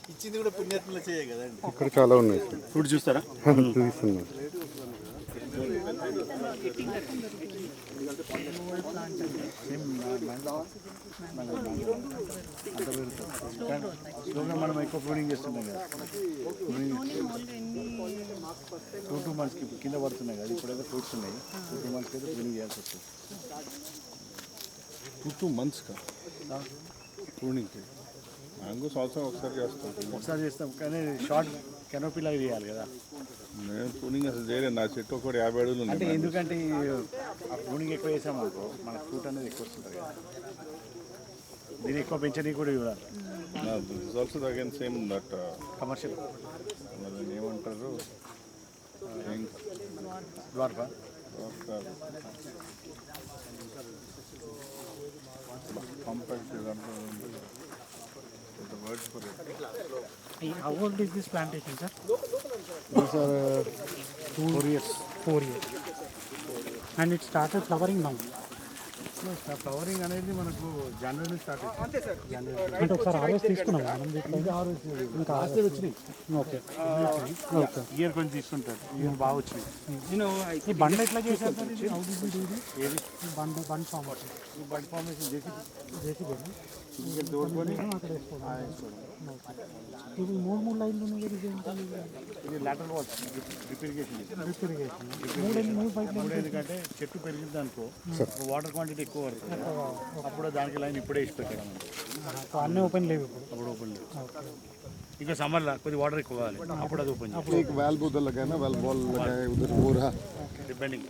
ఇచ్చింది కూడా పుణ్యాత్మలు చేయ కదండి. ఇక్కడ చాలా ఉన్నాయి. ఇప్పుడు చూస్తారా? చూస్తున్నారు. మనం ఎక్కువ ప్రూనింగ్ చేస్తున్నాం కదా, 2 monthsకి కింద పడుతున్నాయి కదా. ఇప్పుడైతే ఫ్రూట్స్ ఉన్నాయి, 2 monthsకి అయితే ప్రూనింగ్ చేయాల్సి వస్తుంది. 2 months ప్రూనింగ్కి మ్యాంగో సంవత్సరం ఒకసారి చేస్తాం కానీ షార్ట్ కెనోపీ లాగా చేయాలి కదా. నేను ప్రూనింగ్ అసలు చేయలేదు. నా చెట్టు ఒకటి 50 అడుగులు ఉంది. అంటే ఎందుకంటే ఆ ప్రూనింగ్ ఎక్కువ చేసామనుకో మన ఫ్రూట్ అనేది ఎక్కువ వస్తుంది కదా. దీన్ని ఎక్కువ పెంచడానికి కూడా చూడాలి. Results again same that commercial ఏమంటారు Dwaraka compact words for it. How old is this plantation, sir? These are 4 years. 4 years. And it started flowering now. Flowering అనేది మనకు జనవరి నుంచి స్టార్ట్ అవుతుంది. అంటే ఒకసారి హార్వెస్ట్ తీసుకున్నాం మనం దీంట్లో. ఇంకా హార్వెస్ట్ వచ్చినాయి. Okay okay. ఇయర్ కొంచెం తీసుకుంటారు. ఇయర్ బాగా వచ్చినాయి. ఈ బండ్ ఎట్లా చేశారు సార్? ఇది how did you do this? ఏది బండ్ ఫార్మేషన్. ఈ బడ్ ఫార్మేషన్ చేసి తోడుకొని అక్కడ వేసుకోవడం. ఇవి 3 లైన్లు ఉన్నాయి కదా. ఇది లాటరల్ వాల్స్ డ్రిప్ ఇరిగేషన్. 3 పైపులు. ఎందుకంటే చెట్టు పెరిగింది అనుకో, వాటర్ క్వాంటిటీ ఎక్కువ పడుతుంది. అప్పుడు దానికి లైన్ ఇప్పుడే వేసి పెట్టడం. అన్నీ ఓపెన్ లేవు ఇప్పుడు. అప్పుడు ఓపెన్ లేదు. ఇంకా సమ్మర్లో కొద్ది వాటర్ ఎక్కువ కావాలి, అప్పుడు అది ఓపెన్ एक वेल उधर लगा है ना, वेल बॉल लगा है उधर पूरा डिपेंडिंग